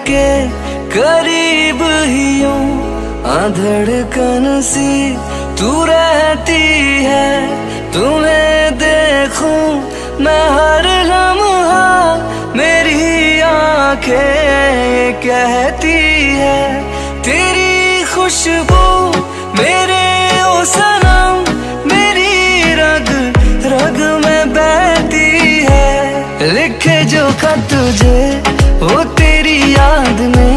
के करीब ही यूं धड़कन सी तू रहती है। तुम्हें देखूं मैं हर लम्हा, मेरी आंखें कहती है तेरी खुशबू मेरे ओ सनम, मेरी रग रग में बहती है। लिखे जो खत तुझे वो तेरी याद में